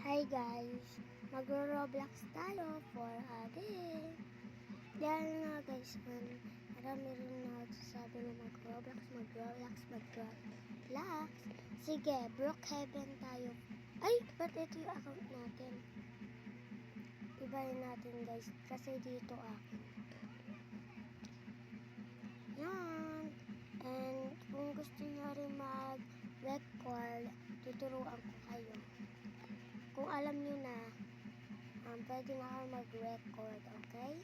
Hi guys, magro-roblox tayo for a day. Dahil nga guys, marami rin nagsasabi na mag-roblox. Sige, Brookhaven tayo. Ay, ba't ito yung account natin? Ibahin natin guys, kasi dito akin. Yan. And kung gusto nyo rin mag-record, tuturuan ko kayo. Kung alam nyo na, pwede na kayo mag-record, okay?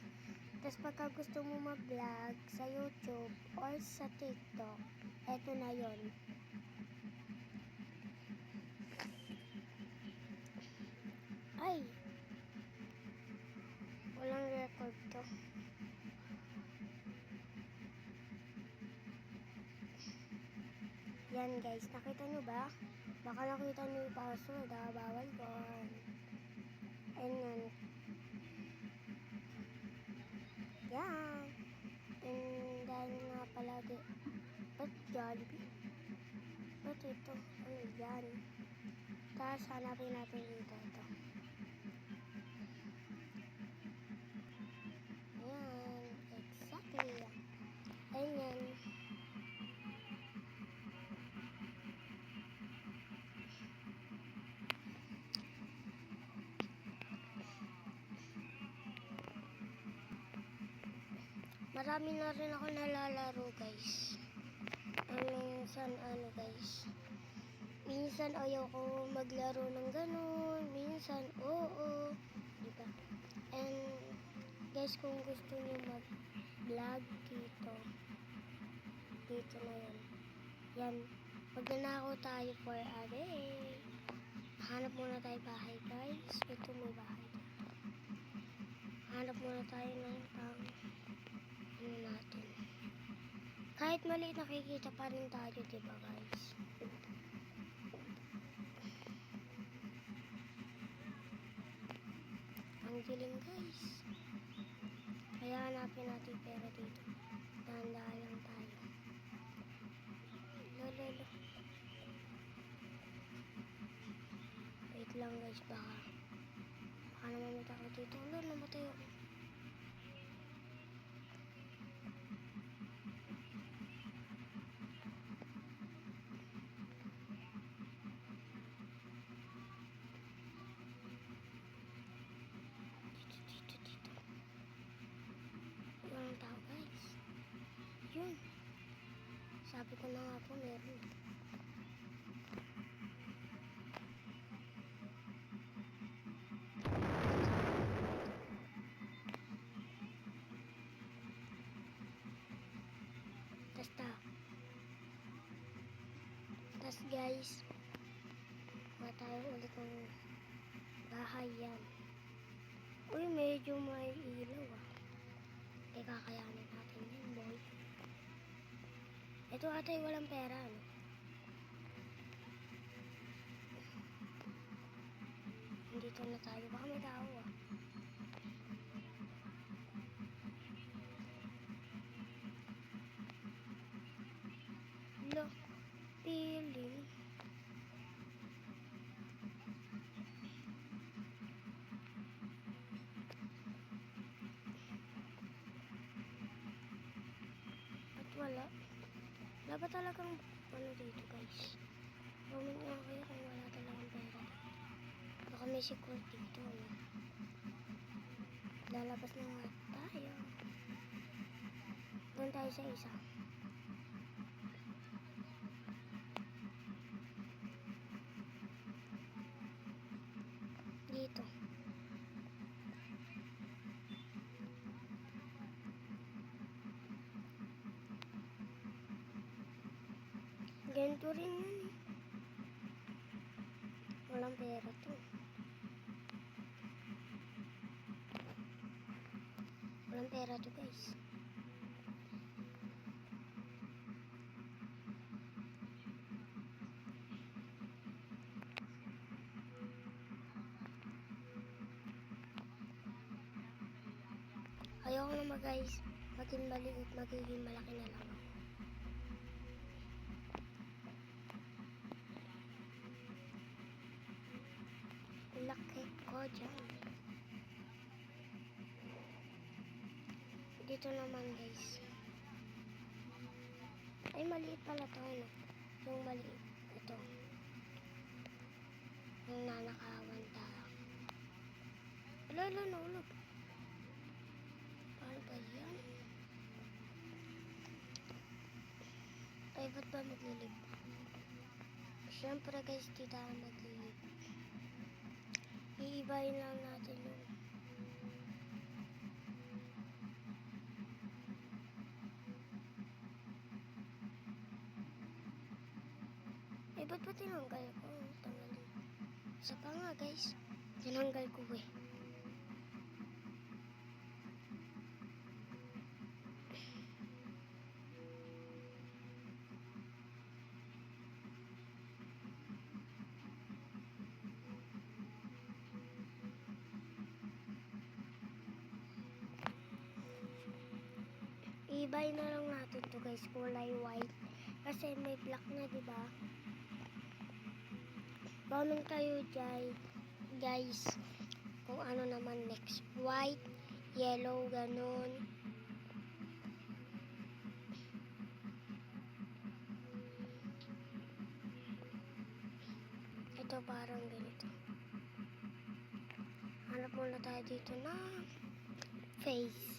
Tapos pagka gusto mo mag-vlog sa YouTube or sa TikTok, eto na yon. Ay! Walang record to. Yan guys, nakita nyo ba? Baka nakita nyo yung password, bawal yun. Ayan. Yan. And dahil nga palagi, ba't Jollibee? Ba't ito? Ano yan? Tapos hanapin natin dito ito. Ayan. Exactly. Ayan. Marami na rin ako nalalaro guys. Minsan ayaw ko maglaro ng ganun, minsan oo, diba? And guys, kung gusto niyo mag-vlog dito na yan. Yan, magnanakaw tayo for a day. Hanap muna tayo bahay guys. Ito may bahay. Hanap muna tayo ng natin. Kahit maliit nakikita pa rin tayo, diba guys? Ang dilim guys. Kaya hanapin natin pera dito. Dahan-dahan lang tayo. Lolo. Wait lang guys, baka naman ako dito. Lolo, namatay ako. Walang tao guys. Yun. Sabi ko na nga po meron. Tas guys, tayo ulit ng bahay yan. Uy, medyo may ilaw kakayanin natin yan boy. Ito atay walang pera no? Dito na tayo, baka may tao Lo, feeling. Wala ba talagang dito guys? Comment nga kayo kung wala talagang pera. Baka may secret dito lalabas na nga tayo. Doon tayo sa isa. Dito ganito rin yan walang pera to. Walang pera to guys. Ayoko naman guys maging maliit, magiging malaki na lang ako. Laki ko dyan. Dito naman guys. Ay, maliit pala to. Ano? Yung maliit. Ito. Yung nanakawan tayo. Lalo, nahulog. Paano ba yan? Ay, ba't ba maglilib? Siyempre guys, di tayo maglilib. Iibahin lang natin yung eh, ba't ba tinanggal ko? Tanggalin. Isa pa nga guys. Tinanggal ko eh. Ibay na lang natin to guys, kulay white. Kasi may black na, di ba? Comment kayo guys kung ano naman next. White, yellow, ganun. Ito parang ganito. Hanap muna tayo dito na face.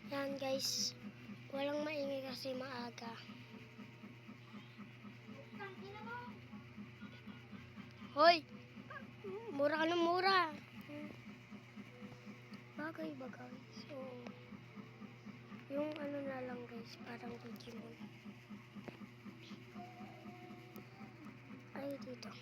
Yan guys, walang maingay kasi maaga. Hoy! Mura ka ng mura! Bagay ba guys? So, yung ano na lang guys, parang Digimon. Ay, dito.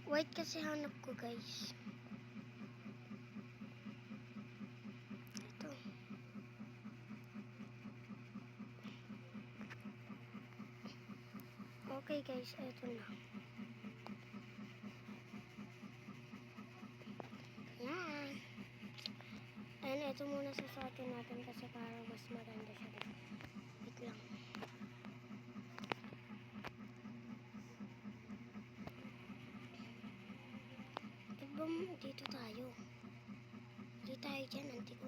White kasi hanap ko guys. Ito. Okay guys, ito na. Yan. And ito muna susuotin natin kasi para mas maganda siya. Wait lang. Dito tayo. Dito tayo dyan. Hindi ko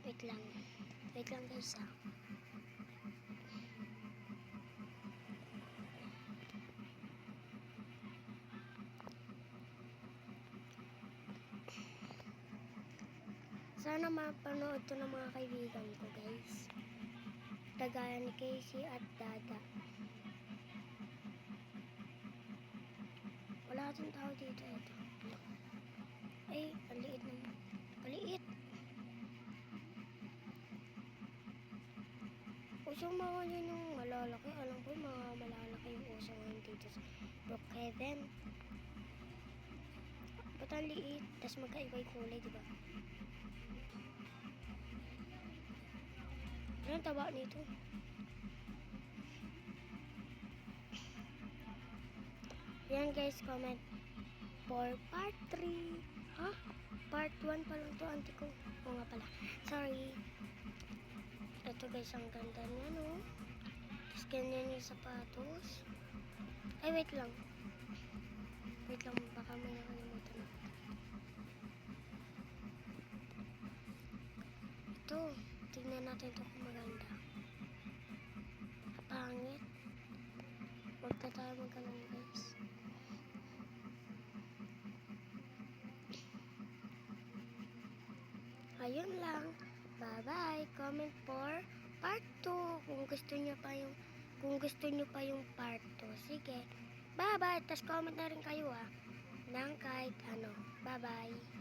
Wait lang. Wait lang guys ha. Sana mapanood to ng mga kaibigan ko guys. Kagaya ni Casey at Dada. Wala akong tao dito. Ito. Ay, ang liit naman. Maliit. Usong mga yun yung malalaki. Alam ko yung mga malalaki yung usong ngayon dito sa Brookhaven. Ba't ang liit? Tapos magkaiba yung kulay, diba? Anong taba nito? Yan guys, comment for part 3. Ha? Part 1 pa lang to, auntie ko. Oo nga pala. Sorry. Ito guys, ang ganda niya, no? Tapos ganyan yung sapatos. Ay, wait lang. Wait lang, baka may nakalimutan ako. Ito, tignan natin ito kung maganda. Pangit. Huwag na tayo magkaroon guys. Ayun lang. Bye-bye. Comment for kung gusto nyo pa yung part 2. Sige. Bye-bye. Tas comment na rin kayo ng kahit ano. Bye-bye.